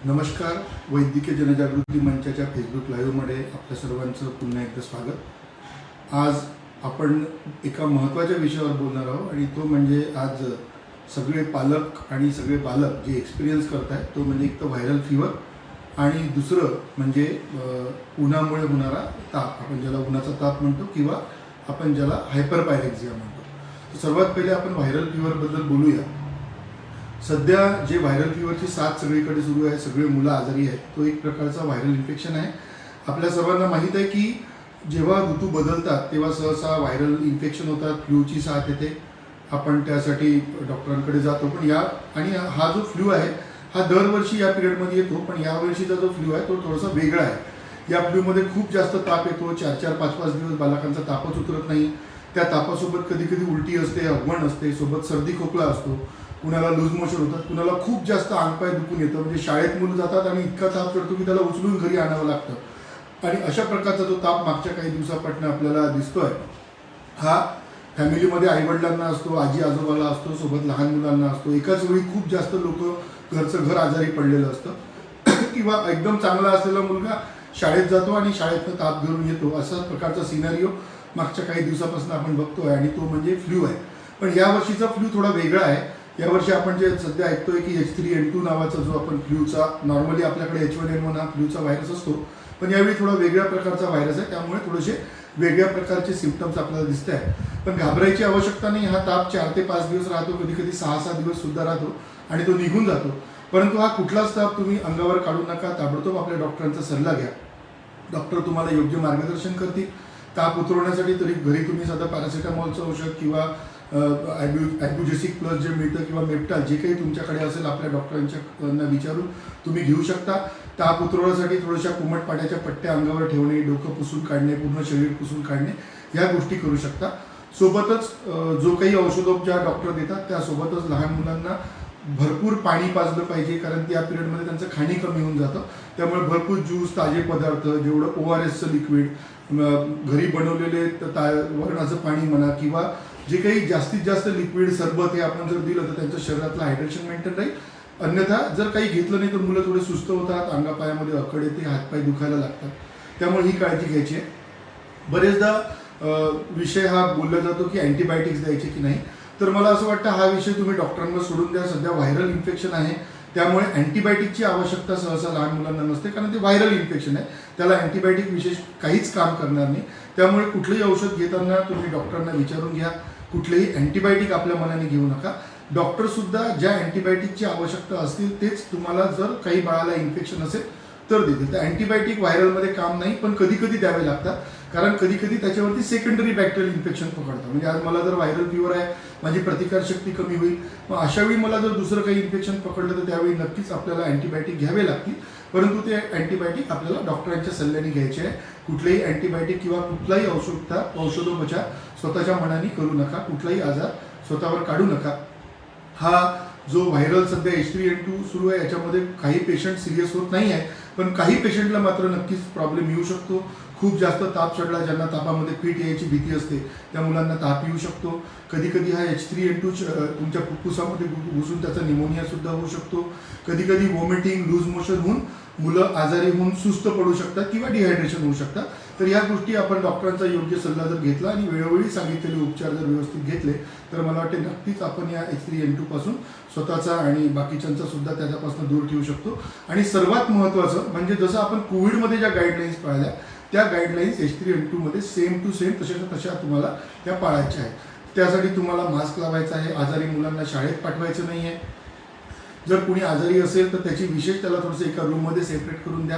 नमस्कार. वैद्यकीय जनजागृती मंचाच्या फेसबुक लाईव्हमध्ये आपल्या सर्वांचं पुन्हा एकदा स्वागत. आज आपण एका महत्त्वाच्या विषयावर बोलणार आहोत आणि तो म्हणजे आज सगळे पालक आणि सगळे बालक जे एक्सपिरियन्स करत आहेत तो म्हणजे एक तर व्हायरल फीवर आणि दुसरं म्हणजे उन्हामुळे होणारा ताप, आपण ज्याला उन्हाचा ताप म्हणतो किंवा आपण ज्याला हायपरपायरेक्झिया म्हणतो. तर सर्वात पहिले आपण व्हायरल फीवरबद्दल बोलूया. सध्या जे व्हायरल फीवरची साथ सगळीकडे सुरू आहे, सगळे मुलं आजारी आहेत, तो एक प्रकारचा व्हायरल इन्फेक्शन आहे. आपल्या सर्वांना माहीत आहे की जेव्हा ऋतू बदलतात तेव्हा सहसा व्हायरल इन्फेक्शन होतात, फ्लूची साथ येते, आपण त्यासाठी डॉक्टरांकडे जातो. पण हा जो फ्लू आहे हा दरवर्षी या पिरियडमध्ये येतो, पण यावर्षीचा जो फ्लू आहे तो थोडासा वेगळा आहे. या फ्लूमध्ये खूप जास्त ताप येतो, 4-4, 5-5 दिवस बालकांचा तापच उतरत नाही. त्या तापासोबत कधी कधी उलटी असते, अगवण असते, सोबत सर्दी खोकला असतो, कुणाला लूज मोशन होतात, कुणाला खूप जास्त अंगपाय दुखून येतं. म्हणजे शाळेत मुलं जातात आणि इतका ताप चढतो की त्याला उचलून घरी आणावं लागतं. आणि अशा प्रकारचा जो ताप मागच्या काही दिवसापासून आपल्याला दिसतोय हा फॅमिलीमध्ये आईवडिलांना असतो, आजी आजोबाला असतो, सोबत लहान मुलांना असतो. एकाच वेळी खूप जास्त लोक घरचं घर आजारी पडलेलं असतं किंवा एकदम चांगला असलेला मुलगा शाळेत जातो आणि शाळेतनं ताप घेऊन येतो. असा प्रकारचा सिनारिओ मागच्या काही दिवसापासून आपण बघतोय आणि तो म्हणजे फ्लू आहे. पण यावर्षीचा फ्लू थोडा वेगळा आहे. यावर्षी आपण जे सध्या ऐकतोय की H3N2 नावाचा जो आपण फ्लूचा, नॉर्मली आपल्याकडे H1N1 हा फ्लूचा व्हायरस असतो, पण यावेळी थोडा वेगळ्या प्रकारचा व्हायरस आहे, त्यामुळे थोडेसे वेगळ्या प्रकारचे सिम्पटम्स आपल्याला दिसत आहेत. पण घाबरायची आवश्यकता नाही. हा ताप 4 ते 5 दिवस राहतो, कधी कधी 6-6 दिवस सुद्धा राहतो आणि तो निघून जातो. परंतु हा कुठलाच ताप तुम्ही अंगावर काढू नका, ताबडतोब आपल्या डॉक्टरांचा सल्ला घ्या. डॉक्टर तुम्हाला योग्य मार्गदर्शन करतील. ताप उतरवण्यासाठी तरी घरी तुम्ही साधा पॅरासिटामॉलचं औषध किंवा ॲब्युजेसिक प्लस जे मिळतं किंवा मेप्टाल जे काही तुमच्याकडे असेल आपल्या डॉक्टरांच्या विचारून तुम्ही घेऊ शकता. ताप उतरवण्यासाठी थोड्याशा कोमट पाण्याच्या पट्ट्या अंगावर ठेवणे, डोकं पुसून काढणे, पूर्ण शरीर पुसून काढणे, या गोष्टी करू शकता. सोबतच जो काही औषधोपचार डॉक्टर देतात त्यासोबतच लहान मुलांना भरपूर पाणी पाजलं पाहिजे, कारण त्या पिरियडमध्ये त्यांचं खाणी कमी होऊन जातं. त्यामुळे भरपूर ज्यूस, ताजे पदार्थ, जेवढं ORSचं लिक्विड, घरी बनवलेले वरणाचं पाणी म्हणा किंवा जे काही जास्तीत जास्त लिक्विड, सरबत हे आपण जर दिलं तर त्यांच्या शरीरातलं हायड्रेशन मेंटेन राहील. अन्यथा जर काही घेतलं नाही तर मुलं थोडे सुस्त होतात, अंगापायामध्ये अकड येते, हातपाय दुखायला लागतात. त्यामुळे ही काळजी घ्यायची आहे. बरेचदा विषय हा बोलला जातो की अँटीबायोटिक्स द्यायचे की नाही, तर मला असं वाटतं हा विषय तुम्ही डॉक्टरांना सोडून द्या. सध्या व्हायरल इन्फेक्शन आहे, त्यामुळे अँटीबायोटिकची आवश्यकता सहसा लहान मुलांना नसते, कारण ते व्हायरल इन्फेक्शन आहे. त्याला अँटीबायोटिक विशेष काहीच काम करणार नाही. त्यामुळे कुठलंही औषध घेताना तुम्ही डॉक्टरांना विचारून घ्या. कुठलेही अँटीबायोटिक आपल्या मनाने घेऊ नका. डॉक्टरसुद्धा ज्या अँटीबायोटिकची आवश्यकता असतील तेच तुम्हाला, जर काही बाळाला इन्फेक्शन असेल तर देतील. तर अँटीबायोटिक व्हायरलमध्ये काम नाही, पण कधी कधी द्यावे लागतात, कारण कधी कधी त्याच्यावरती सेकंडरी बॅक्टेरियल इन्फेक्शन पकडतं. म्हणजे आज मला जर व्हायरल फीवर आहे, माझी प्रतिकारशक्ती कमी होईल, मग अशावेळी मला जर दुसरं काही इन्फेक्शन पकडलं तर त्यावेळी नक्कीच आपल्याला अँटीबायोटिक घ्यावे लागतील. परंतु ते अँटीबायोटिक आपल्याला डॉक्टरांच्या सल्ल्याने घ्यायचे आहे. कुठलेही अँटीबायोटिक किंवा कुठलाही औषधोपचार स्वतःच्या मनाने करू नका. कुठलाही आजार स्वतःवर काढू नका. हा जो व्हायरल सध्या H3N2 सुरू आहे याच्यामध्ये काही पेशंट सिरियस होत नाही आहे, पण काही पेशंटला मात्र नक्कीच प्रॉब्लेम येऊ शकतो. खूप जास्त ताप चढला, ज्यांना तापामध्ये फिट यायची भीती असते त्या मुलांना ताप येऊ शकतो. कधी कधी हा H3N2 तुमच्या फुफ्फुसामध्ये घुसून त्याचा निमोनियासुद्धा होऊ शकतो. कधी कधी वॉमिटिंग, लूज मोशन होऊन मुलं आजारी होऊन सुस्त पडू शकतात किंवा डिहायड्रेशन होऊ शकतात. तर या गोष्टी आपण डॉक्टरांचा योग्य सल्ला जर घेतला आणि वेळोवेळी सांगितलेले उपचार जर व्यवस्थित घेतले तर मला वाटते नक्कीच आपण या H3N2 पासून स्वतःचा आणि बाकीच्यांचा सुद्धा त्याच्यापासून दूर ठेवू शकतो. आणि सर्वात महत्त्वाचं म्हणजे जसं आपण कोविडमध्ये ज्या गाईडलाईन्स पाळल्या त्या गाईडलाईन्स H3N2 मध्ये सेम टू सेम तशा तुम्हाला त्या पाळायच्या आहेत. त्यासाठी तुम्हाला मास्क लावायचा आहे, आजारी मुलांना शाळेत पाठवायचं नाही आहे. जर कोणी आजारी असेल तर त्याची विशेष त्याला थोडंसं एका रूममध्ये सेपरेट करून द्या.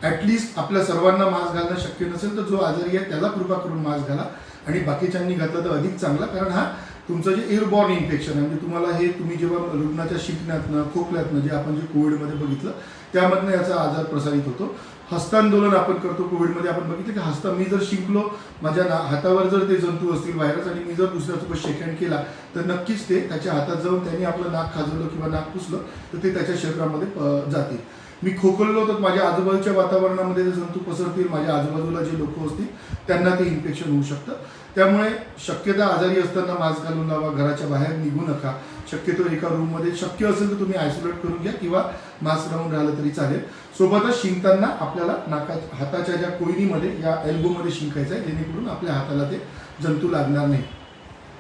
ॲटलिस्ट आपल्या सर्वांना मास्क घालणं शक्य नसेल तर जो आजारी आहे त्याला कृपा करून मास्क घाला आणि बाकीच्यांनी घातलं तर अधिक चांगला, कारण हा तुमचं जे एअरबॉर्न इन्फेक्शन आहे. म्हणजे तुम्हाला हे तुम्ही जेव्हा रुग्णाच्या शिंकण्यातनं, खोकल्यातनं, जे आपण जे कोविडमध्ये बघितलं त्यामधनं याचा आजार प्रसारित होतो. हस्तांदोलन आपण करतो. कोविडमध्ये आपण बघितलं की मी जर शिंकलो, माझ्या हातावर जर ते जंतू असतील व्हायरस आणि मी जर दुसऱ्यासोबत शेकहँड केला तर नक्कीच ते त्याच्या हातात जाऊन त्यांनी आपलं नाक खाजवलं किंवा नाक पुसलं तर ते त्याच्या शरीरामध्ये जातील. मी खोकललो तर माझ्या आजूबाजूच्या वातावरणामध्ये ते जंतू पसरतील, माझ्या आजूबाजूला जे लोक असतील त्यांना ते इन्फेक्शन होऊ शकतं. त्यामुळे शक्यता आजारी असताना मास्क घालून लावा, घराच्या बाहेर निघू नका. शक्यतो एका रूममध्ये शक्य असेल तर तुम्ही आयसोलेट करून घ्या किंवा मास्क लावून राहिलं तरी चालेल. सोबतच शिंकताना आपल्याला हाताच्या ज्या कोयनीमध्ये या एल्बोमध्ये शिंकायचं आहे, जेणेकरून आपल्या हाताला ते जंतू लागणार नाही.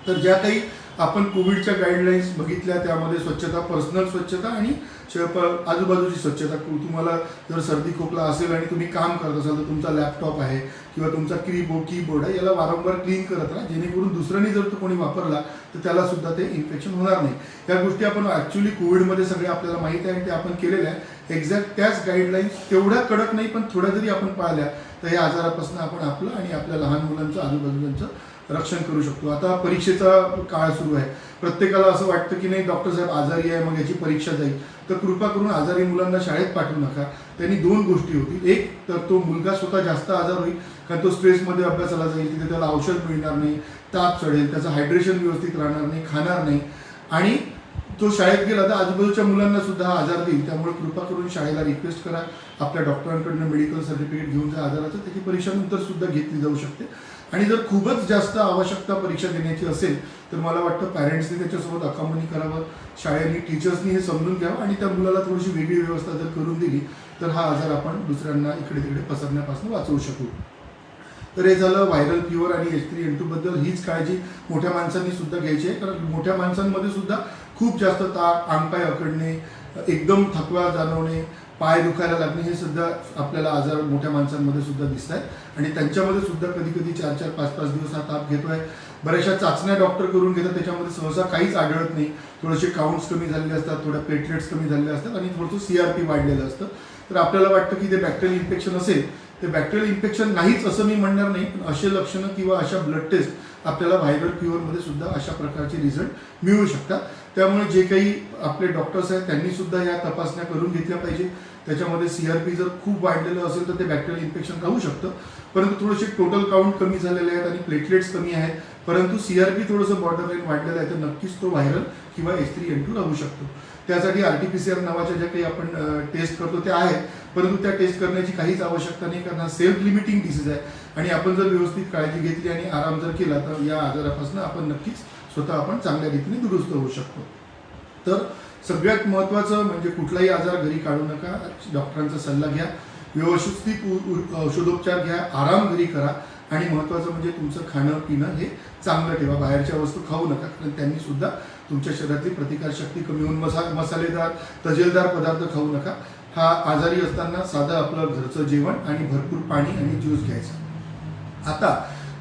तर ज्या काही आपण कोविडच्या गाईडलाईन्स बघितल्या त्यामध्ये स्वच्छता, पर्सनल स्वच्छता आणि आजूबाजूची स्वच्छता. तुम्हाला जर सर्दी खोकला असेल आणि तुम्ही काम करत असाल तर तुमचा लॅपटॉप आहे किंवा तुमचा कीबोर्ड आहे, याला वारंवार क्लीन करत राहा, जेणेकरून दुसऱ्याने जर तो कोणी वापरला तर त्याला सुद्धा ते इन्फेक्शन होणार नाही. या गोष्टी आपण ॲक्च्युली कोविडमध्ये सगळे आपल्याला माहीत आहे आणि ते आपण केलेल्या आहे. एक्झॅक्ट त्याच गाईडलाईन्स तेवढ्या कडक नाही, पण थोड्या जरी आपण पाळल्या तर या आजारापासून आपण आपलं आणि आपल्या लहान मुलांचं, आजूबाजूचं रक्षण करू शकतो. आता परीक्षेचा काळ सुरू आहे. प्रत्येकाला असं वाटतं की नाही डॉक्टर साहेब आजारी आहे, मग याची परीक्षा जाईल. तर कृपा करून आजारी मुलांना शाळेत पाठवू नका. त्यांनी दोन गोष्टी होतील. एक तर तो मुलगा स्वतः जास्त आजार होईल, कारण तो स्ट्रेसमध्ये अभ्यासाला जाईल, तिथे त्याला औषध मिळणार नाही, ताप चढेल, त्याचं हायड्रेशन व्यवस्थित राहणार नाही, खाणार नाही, आणि तो शाळेत गेला तर आजूबाजूच्या मुलांना सुद्धा आजार देईल. त्यामुळे कृपा करून शाळेला रिक्वेस्ट करा, आपल्या डॉक्टरांकडून मेडिकल सर्टिफिकेट घेऊन जा आजाराचं. त्याची परीक्षा नंतर सुद्धा घेतली जाऊ शकते. आणि जर खूपच जास्त आवश्यकता परीक्षा देण्याची असेल तर मला वाटतं पॅरेंट्सनी त्याच्यासोबत अकांपनी करावं, शाळेने, टीचर्सनी हे समजून घ्यावं आणि त्या मुलाला थोडीशी वेगळी व्यवस्था जर करून दिली तर हा आजार आपण दुसऱ्यांना इकडे तिकडे पसरण्यापासून वाचवू शकू. तर हे झालं व्हायरल फीवर आणि H3N2 बद्दल. हीच काळजी मोठ्या माणसांनी सुद्धा घ्यायची आहे, कारण मोठ्या माणसांमध्ये सुद्धा खूप जास्त ताप, अंगपाय अकडणे, एकदम थकवा जाणवणे, पाय दुखायला लागणे, हे सुद्धा आपल्याला आजार मोठ्या माणसांमध्ये सुद्धा दिसत आहेत. आणि त्यांच्यामध्ये सुद्धा कधी कधी 4-4, 5-5 दिवस हा ताप घेतोय. बऱ्याचशा चाचण्या डॉक्टर करून घेतात, त्याच्यामध्ये सहसा काहीच आढळत नाही. थोडेसे काउंट्स कमी झालेले असतात, थोड्या प्लेटलेट्स कमी झालेले असतात आणि थोडंसं CRP वाढलेलं असतं. तर आपल्याला वाटतं की ते बॅक्टेरियल इन्फेक्शन असेल. ते बॅक्टेरियल इन्फेक्शन नाहीच असं मी म्हणणार नाही, पण असे लक्षणं किंवा अशा ब्लड टेस्ट आपल्याला व्हायरल फीवरमध्ये सुद्धा अशा प्रकारचे रिझल्ट मिळू शकतात. त्यामुळे जे काही आपले डॉक्टर्स आहेत त्यांनी सुद्धा या तपासण्या करून घेतल्या पाहिजे. त्याच्यामध्ये CRP जर खूप वाढलेलं असेल तर ते बॅक्टेरियल इन्फेक्शन राहू शकतं, परंतु थोडेसे टोटल काउंट कमी झालेले आहेत आणि प्लेटलेट्स कमी आहेत, परंतु CRP थोडंसं बॉर्डरलाईन वाढलेलं आहे, तर नक्कीच तो व्हायरल किंवा H3N2 राहू शकतो. त्यासाठी RT-PCR नावाच्या ज्या काही आपण टेस्ट करतो त्या आहेत, परंतु त्या टेस्ट करण्याची काहीच आवश्यकता नाही, कारण हा सेल्फ लिमिटिंग डिसीज आहे आणि आपण जर व्यवस्थित काळजी घेतली आणि आराम जर केला तर या आजारापासून आपण नक्कीच स्वतः आपण चांगल्या रीतीने दुरुस्त होऊ शकतो. तर सगळ्यात महत्त्वाचं म्हणजे कुठलाही आजार घरी काढू नका, डॉक्टरांचा सल्ला घ्या, व्यवस्थित औषधोपचार घ्या, आराम घरी करा आणि महत्त्वाचं म्हणजे तुमचं खाणं पिणं हे चांगलं ठेवा. बाहेरच्या वस्तू खाऊ नका, कारण त्यांनी सुद्धा तुमच्या शरीरातली प्रतिकारशक्ती कमी होऊन मसालेदार तजेलदार पदार्थ खाऊ नका. हा आजारी असताना साधं आपलं घरचं जेवण आणि भरपूर पाणी आणि ज्यूस घ्यायचं. आता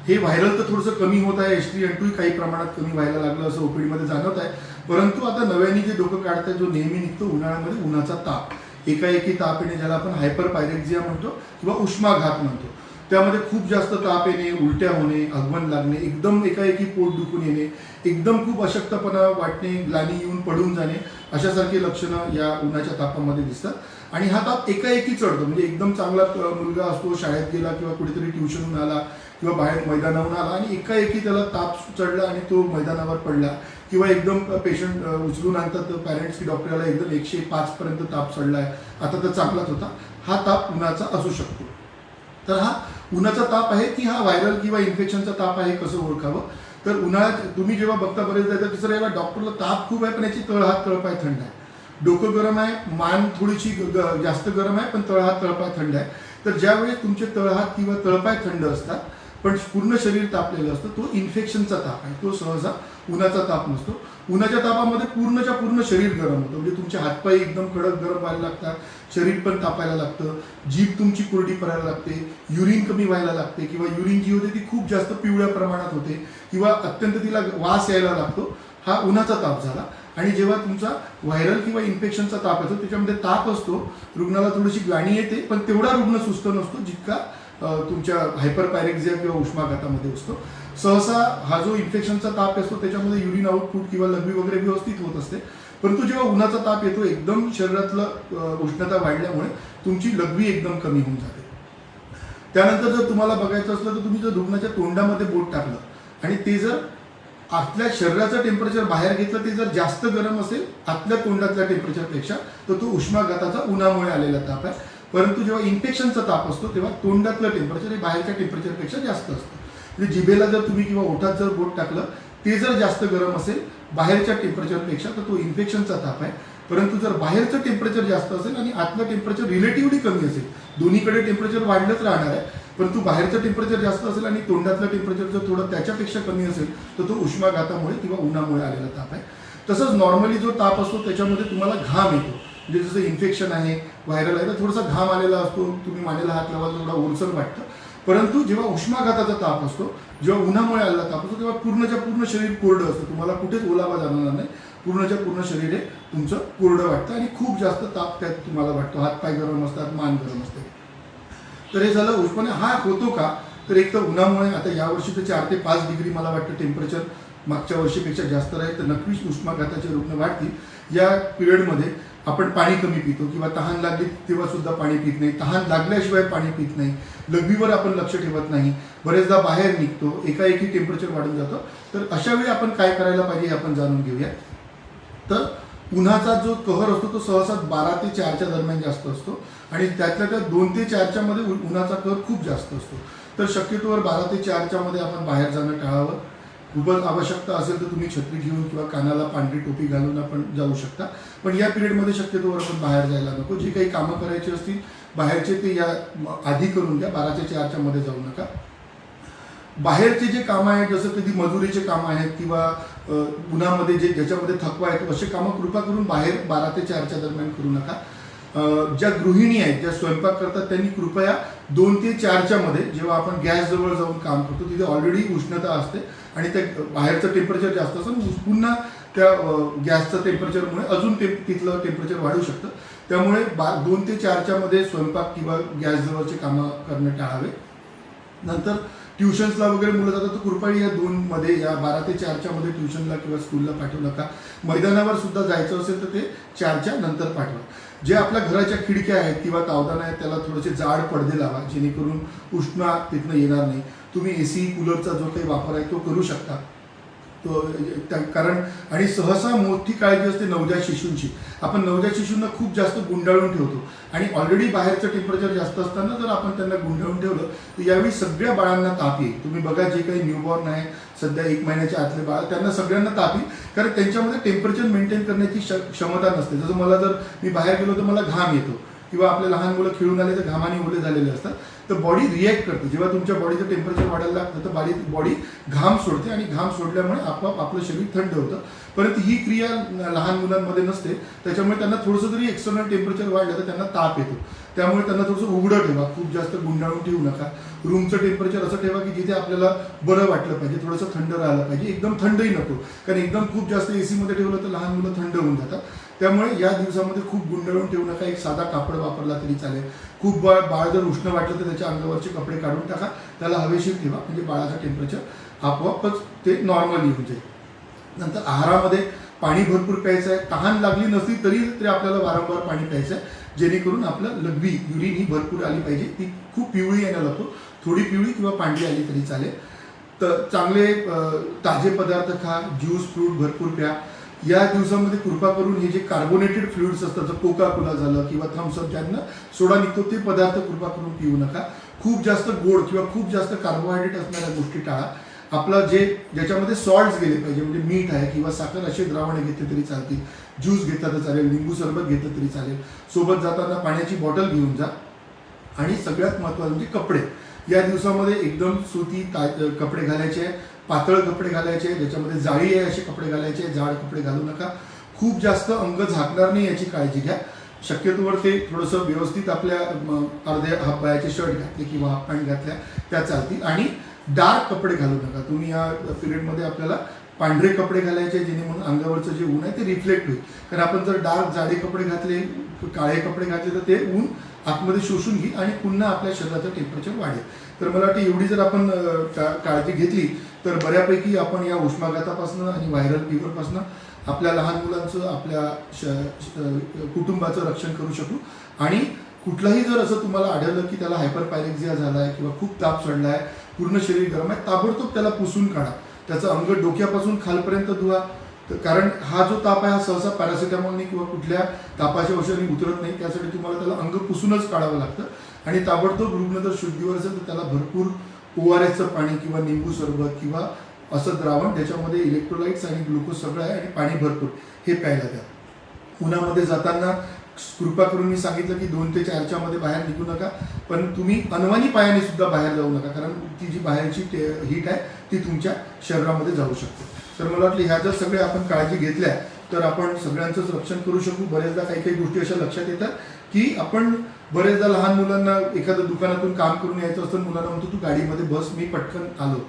हे व्हायरल तर थोडंसं कमी होत आहे, H3N2 काही प्रमाणात कमी व्हायला लागलं असं OPD जाणवत आहे, परंतु आता नव्याने जे डोकं काढताय जो नेहमी निघतो उन्हाळ्यामध्ये उन्हाचा ताप, एकाएकी ताप येणे, ज्याला आपण हायपरपायरेक्झिया म्हणतो किंवा उष्माघात म्हणतो. त्यामध्ये खूप जास्त ताप येणे, उलट्या होणे, आगमन लागणे, एकदम एकाएकी पोट दुखून येणे, एकदम खूप अशक्तपणा वाटणे, ग्लानी येऊन पडून जाणे, अशासारखी लक्षणं या उन्हाच्या तापामध्ये दिसतात. आणि हा ताप एकाएकी चढतो, म्हणजे एकदम चांगला मुलगा असतो, शाळेत गेला किंवा कुठेतरी ट्युशनहून आला किंवा बाहेर मैदानावरून आला आणि एकाएकी त्याला ताप चढला आणि तो मैदानावर पडला, किंवा एकदम पेशंट उचलून आणतात पॅरेंट्स की डॉक्टरला एकदम 105 पर्यंत ताप चढला आहे, आता तर चांगलाच होता, हा ताप उन्हाचा असू शकतो. तर हा उन्हाचा ताप आहे की हा व्हायरल किंवा इन्फेक्शनचा ताप आहे, कसं ओळखावं? तर उन्हाळ्यात तुम्ही जेव्हा बघता बरेचदा येतं की सर याला डॉक्टरला ताप खूप आहे पण याची तळहात तळपाय थंड आहे, डोकं गरम आहे, मान थोडीशी जास्त गरम आहे पण तळहात तळपाय थंड आहे. तर ज्यावेळेस तुमचे तळहात किंवा तळपाय थंड असतात पण पूर्ण शरीर तापलेलं असतं, तो इन्फेक्शनचा ताप आहे, तो सहसा उन्हाचा ताप नसतो. उन्हाच्या तापामध्ये पूर्णच्या पूर्ण शरीर गरम होतं, म्हणजे तुमचे हातपाय एकदम कडक गरम व्हायला लागतात, शरीर पण तापायला लागतं, जीभ तुमची कोरडी पडायला लागते, युरिन कमी व्हायला लागते किंवा युरिन जी होते ती खूप जास्त पिवळ्या प्रमाणात होते किंवा अत्यंत तिला वास यायला लागतो. हा उन्हाचा ताप झाला. आणि जेव्हा तुमचा व्हायरल किंवा इन्फेक्शनचा ताप येतो त्याच्यामध्ये ताप असतो, रुग्णाला थोडीशी ग्लानी येते, पण तेवढा रुग्ण सुस्त नसतो जितका तुमच्या हायपरपायरेक्झिया किंवा उष्माघातामध्ये असतो. सहसा हा जो इन्फेक्शनचा ताप असतो त्याच्यामध्ये युरिन आउटपुट किंवा लघवी वगैरे व्यवस्थित होत असते, परंतु जेव्हा उन्हाचा ताप येतो एकदम शरीरातलं उष्णता वाढल्यामुळे तुमची लघवी एकदम कमी होऊन जाते. त्यानंतर जर तुम्हाला बघायचं असलं तर तुम्ही जर रुग्णाच्या तोंडामध्ये बोट टाकलं आणि ते जर आतल्या शरीराचं टेम्परेचर बाहेर घेतलं, ते जर जास्त गरम असेल आतल्या तोंडातल्या टेम्परेचरपेक्षा, तर तो उष्माघाताचा उन्हामुळे आलेला ताप आहे. परंतु जेव्हा इन्फेक्शनचा ताप असतो तेव्हा तोंडातलं टेम्परेचर हे बाहेरच्या टेम्परेचरपेक्षा जास्त असतं. म्हणजे जिभेला जर तुम्ही किंवा ओठात जर बोट टाकलं ते जर जास्त गरम असेल बाहेरच्या टेम्परेचरपेक्षा, तर तो इन्फेक्शनचा ताप आहे. परंतु जर बाहेरचं टेम्परेचर जास्त असेल आणि आतलं टेम्परेचर रिलेटिव्हली कमी असेल, दोन्हीकडे टेम्परेचर वाढलंच राहणार आहे, परंतु बाहेरचं टेम्परेचर जास्त असेल आणि तोंडातलं टेम्परेचर जर थोडं त्याच्यापेक्षा कमी असेल, तर तो उष्माघातामुळे किंवा उन्हामुळे आलेला ताप आहे. तसंच नॉर्मली जो ताप असतो त्याच्यामध्ये तुम्हाला घाम येतो, म्हणजे जसं इन्फेक्शन आहे, व्हायरल आहे, तर थोडासा घाम आलेला असतो, तुम्ही मानेला हात लावाल थोडा ओलसर वाटतं. परंतु जेव्हा उष्माघाताचा ताप असतो, जेव्हा उन्हामुळे आलेला ताप असतो, तेव्हा पूर्णच्या पूर्ण शरीर कोरडं असतं, तुम्हाला कुठेच ओलावा जाणवणार नाही, पूर्णच्या पूर्ण शरीर हे तुमचं कोरडं वाटतं आणि खूप जास्त ताप त्यात तुम्हाला वाटतो, हातपाय गरम असतात, मान गरम असते. तर हे झालं उष्ण. हा होतो का, तर एक तर उन्हामुळे, आता यावर्षी तर 4 ते 5 डिग्री मला वाटतं टेम्परेचर मागच्या वर्षीपेक्षा जास्त राहील, तर नक्कीच उष्माघाताचे रुग्ण वाढतील. या पिरियडमध्ये आपण पाणी कमी पितो किंवा तहान लागली तेव्हा सुद्धा पाणी पित नाही, तहान लागल्याशिवाय पाणी पित नाही, लघवीवर आपण लक्ष ठेवत नाही, बरेचदा बाहेर निघतो, एकाएकी टेम्परेचर वाढून जातं. तर अशा वेळी आपण काय करायला पाहिजे हे आपण जाणून घेऊया. तर उन्हाचा जो कहर असतो तो सहसा 12 ते 4च्या दरम्यान जास्त असतो आणि त्यातल्या त्या 2 ते 4च्या मध्ये उन्हाचा कहर खूप जास्त असतो. तर शक्यतोवर 12 ते 4च्या मध्ये आपण बाहेर जाणं टाळावं. खूपच आवश्यकता असेल तर तुम्ही छत्री घेऊन किंवा कानाला पांढरी टोपी घालून आपण जाऊ शकता, पण या पिरियडमध्ये शक्यतोवर आपण बाहेर जायला नको. जे काही कामं करायची असतील बाहेरचे ते या आधी करून घ्या, 12 ते 4च्या मध्ये जाऊ नका. बाहेरचे जे कामं आहेत, जसं कधी मजुरीचे कामं आहेत किंवा उन्हामध्ये ज्याच्यामध्ये थकवा येतो, असे कामं कृपा करून बाहेर 12 ते 4च्या दरम्यान करू नका. ज्या गृहिणी आहेत, ज्या स्वयंपाक करतात, त्यांनी कृपया 2 ते 4च्या मध्ये, जेव्हा आपण गॅसजवळ जाऊन काम करतो तिथे ऑलरेडी उष्णता असते आणि त्या बाहेरचं टेम्परेचर जास्त असतं, पुन्हा त्या गॅसचं टेम्परेचरमुळे अजून तिथलं टेम्परेचर वाढू शकतं. त्यामुळे 2 ते 4च्या मध्ये स्वयंपाक किंवा गॅसजवळचे कामं करणं टाळावे. नंतर ट्युशन्सला वगैरे मुलं जातात, तर कृपया या 2मध्ये, या 12 ते 4च्या मध्ये ट्युशनला किंवा स्कूलला पाठवू नका. मैदानावर सुद्धा जायचं असेल तर ते 4च्या नंतर पाठवा. जे आपल्या घराच्या खिडक्या आहेत किंवा तावदान आहेत त्याला थोडेसे जाड पडदे लावा, जेणेकरून उष्ण तिथनं येणार नाही. तुम्ही AC कूलरचा जो काही वापर आहे तो करू शकता. तो कारण, आणि सहसा मोठी काळजी असते नवजात शिशूंची. आपण नवजात शिशूंना खूप जास्त गुंडाळून ठेवतो आणि ऑलरेडी बाहेरचं टेम्परेचर जास्त असताना जर आपण त्यांना गुंडाळून ठेवलं तर यावेळी सगळ्या बाळांना ताप येईल. तुम्ही बघा, जे काही न्यूबॉर्न आहे, सध्या 1 महिन्याच्या आतले बाळ, त्यांना सगळ्यांना ताप येईल, कारण त्यांच्यामध्ये टेम्परेचर मेंटेन करण्याची क्षमता नसते. जसं मला, जर मी बाहेर गेलो तर मला घाम येतो किंवा आपले लहान मुलं खेळून आले तर घामाने ओले झालेले असतात, तर बॉडी रिॲक्ट करते. जेव्हा तुमच्या बॉडीचं टेम्परेचर वाढायला लागतं तर बॉडी घाम सोडते आणि घाम सोडल्यामुळे आपोआप आपलं शरीर थंड होतं. परंतु ही क्रिया लहान मुलांमध्ये नसते, त्याच्यामुळे त्यांना थोडंसं जरी एक्सटर्नल टेम्परेचर वाढलं तर त्यांना ताप येतो. त्यामुळे त्यांना थोडंसं उघडं ठेवा, खूप जास्त गुंडाळून ठेवू नका. रूमचं टेम्परेचर असं ठेवा की जिथे आपल्याला बरं वाटलं पाहिजे, थोडंसं थंड राहिलं पाहिजे, एकदम थंडही नको, कारण एकदम खूप जास्त AC मध्ये ठेवलं तर लहान मुलं थंड होऊन जातात. त्यामुळे या दिवसामध्ये खूप गुंडाळून ठेवू नका. एक साधा कापड वापरला तरी चालेल. खूप बाळ जर उष्ण वाटलं तर त्याच्या अंगावरचे कपडे काढून टाका, त्याला हवेशीर ठेवा, म्हणजे बाळाचं टेम्परेचर आपोआपच ते नॉर्मल येऊन जाईल. नंतर आहारामध्ये पाणी भरपूर प्यायचं आहे. तहान लागली नसली तरी आपल्याला वारंवार पाणी प्यायचं आहे, जेणेकरून आपलं लघवी, युरिन ही भरपूर आली पाहिजे. ती खूप पिवळी यायला लागतो, थोडी पिवळी किंवा पांढरी आली तरी चालेल. तर चांगले ताजे पदार्थ खा, ज्यूस फ्रूट भरपूर प्या. या दिवसामध्ये कृपा करून हे जे कार्बोनेटेड फ्लुइड्स असतात, जर कोका कोला झालं किंवा थम्सअप, ज्यांना सोडा निघतो, ते पदार्थ कृपा करून पिऊ नका. खूप जास्त गोड किंवा खूप जास्त कार्बोहायड्रेट असणाऱ्या गोष्टी टाळा. आपलं ज्याच्यामध्ये सॉल्ट्स गेले पाहिजे, म्हणजे मीठ आहे किंवा साखर, असे द्रावणे घेतले तरी चालतील. ज्यूस घेतला तर चालेल, लिंबू सरबत घेतलं तरी चालेल. सोबत जाताना पाण्याची बॉटल घेऊन जा. आणि सगळ्यात महत्त्वाचं म्हणजे कपडे. या दिवसामध्ये एकदम सुती कपडे घालायचे, पातळ कपडे घालायचे, ज्याच्यामध्ये जाळी आहे असे कपडे घालायचे, जाड कपडे घालू नका. खूप जास्त अंग झाकणार नाही याची काळजी घ्या. शक्यतोवर ते थोडंसं व्यवस्थित आपल्या अर्ध्या हाफ बायाचे शर्ट घातले किंवा हाफ पॅन्ट घातल्या त्या चालतील. आणि डार्क कपडे घालू नका. तुम्ही या पिरियडमध्ये आपल्याला पांढरे कपडे घालायचे, जेणेकरून अंगावरचं जे ऊन आहे ते रिफ्लेक्ट होईल. कारण आपण जर डार्क जाडे कपडे घातले, काळे कपडे घातले, तर ते ऊन आतमध्ये शोषून घेईल आणि पुन्हा आपल्या शरीराचं टेम्परेचर वाढेल. तर मला वाटतं एवढी जर आपण काळजी घेतली तर बऱ्यापैकी आपण या उष्माघातापासून आणि व्हायरल फीवरपासून आपल्या लहान मुलांचं, आपल्या कुटुंबाचं रक्षण करू शकू. आणि कुठलाही जर असं तुम्हाला आढळलं की त्याला हायपरपायरेक्झिया झाला आहे किंवा खूप ताप चढला आहे, पूर्ण शरीर गरम आहे, ताबडतोब त्याला पुसून काढा. त्याचं अंग डोक्यापासून खालपर्यंत धुवा. कारण हा जो ताप आहे हा सहसा पॅरासिटामॉलने किंवा कुठल्या तापाच्या औषधाने उतरत नाही. त्यासाठी तुम्हाला त्याला अंग पुसूनच काढावं लागतं. आणि ताबडतोब रुग्ण जर शुद्धीवर असेल तर त्याला भरपूर ORSचं पाणी किंवा निंबू सरबत किंवा असं द्रावण, त्याच्यामध्ये इलेक्ट्रोलाइट्स आणि ग्लुकोज सगळं आहे आणि पाणी भरपूर, हे प्यायला द्या. उन्हामध्ये जाताना कृपा करून मी सांगितलं की 2 ते 4च्या मध्ये बाहेर निघू नका, पण तुम्ही अनवाणी पायाने सुद्धा बाहेर जाऊ नका, कारण ती जी बाहेरची हीट आहे ती तुमच्या शरीरामध्ये जाऊ शकते. तर मला वाटलं ह्या जर सगळ्या आपण काळजी घेतल्या तर आपण सगळ्यांचंच रक्षण करू शकू. बरेचदा काही काही गोष्टी अशा लक्षात येतात की आपण बरेचदा लहान मुलांना एखाद्या दुकानातून काम करून यायचं असतं, मुलांना म्हणतो तू गाडीमध्ये बस, मी पटकन आलो.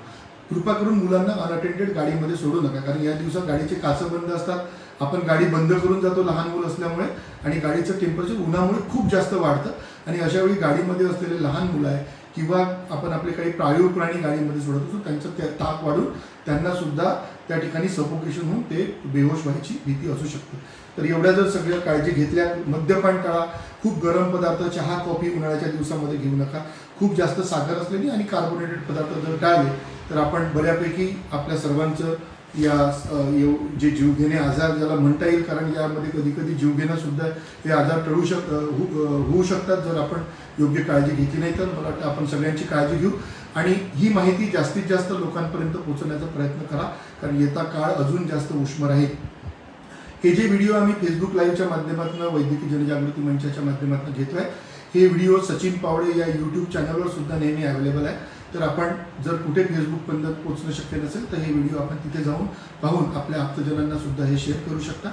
कृपा करून मुलांना अनअटेंडेड गाडीमध्ये सोडू नका, कारण या दिवसात गाडीचे काचं बंद असतात, आपण गाडी बंद करून जातो लहान मुलं असल्यामुळे, आणि गाडीचं टेम्परेचर उन्हामुळे खूप जास्त वाढतं. आणि अशा वेळी गाडीमध्ये असलेले लहान मुलं आहे किंवा आपण आपले काही पाळीव प्राणी गाडीमध्ये सोडत असतो, त्यांचं ताप वाढून त्यांना सुद्धा त्या ठिकाणी सफोकेशन होऊन ते बेहोश व्हायची भीती असू शकते. तर एवढ्या जर सगळ्या काळजी घेतल्या, मद्यपान टाळा, खूप गरम पदार्थ, चहा कॉफी उन्हाळ्याच्या दिवसामध्ये घेऊ नका, खूप जास्त साखर असलेली आणि कार्बोनेटेड पदार्थ जर टाळले तर आपण बऱ्यापैकी आपल्या सर्वांचं या जे जीवघेणे आजार ज्याला म्हणता येईल, कारण यामध्ये कधी कधी जीवघेणं सुद्धा हे आजार टळू होऊ शकतात जर आपण योग्य काळजी घेतली नाही. तर मला वाटतं आपण सगळ्यांची काळजी घेऊ आणि ही माहिती जास्तीत जास्त लोकांपर्यंत पोहोचवण्याचा प्रयत्न करा, कारण येता काळ अजून जास्त उष्म राहील. हे जे व्हिडिओ आम्ही फेसबुक लाईव्हच्या माध्यमातून वैद्यकीय जनजागृती मंचाच्या माध्यमातून घेतोय, हे व्हिडिओ सचिन पावडे या यूट्यूब चॅनलवर सुद्धा नेहमी अवेलेबल आहे. तर आपण जर कुठे फेसबुकपर्यंत पोहोचणं शक्य नसेल तर हे व्हिडिओ आपण तिथे जाऊन पाहून आपल्या आप्तजनांना सुद्धा हे शेअर करू शकता.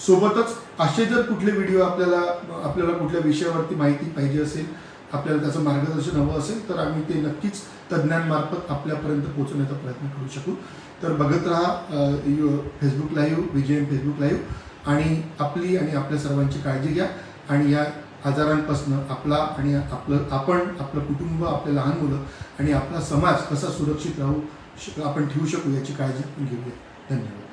सोबतच असे जर कुठले व्हिडिओ आपल्याला कुठल्या विषयावरती माहिती पाहिजे असेल, आपल्याला त्याचं मार्गदर्शन हवं असेल, तर आम्ही ते नक्कीच तज्ज्ञांमार्फत आपल्यापर्यंत पोहोचवण्याचा प्रयत्न करू शकू. तर बघत राहा Facebook live, Vijayan Facebook live, आणि आपली आणि आपल्या सर्वांची काळजी घ्या आणि या आजारांपासून आपलं कुटुंब, आपले लहान मुलं आणि आपला समाज कसा सुरक्षित आपण ठेवू शकू याची काळजी आपण घेऊया. धन्यवाद.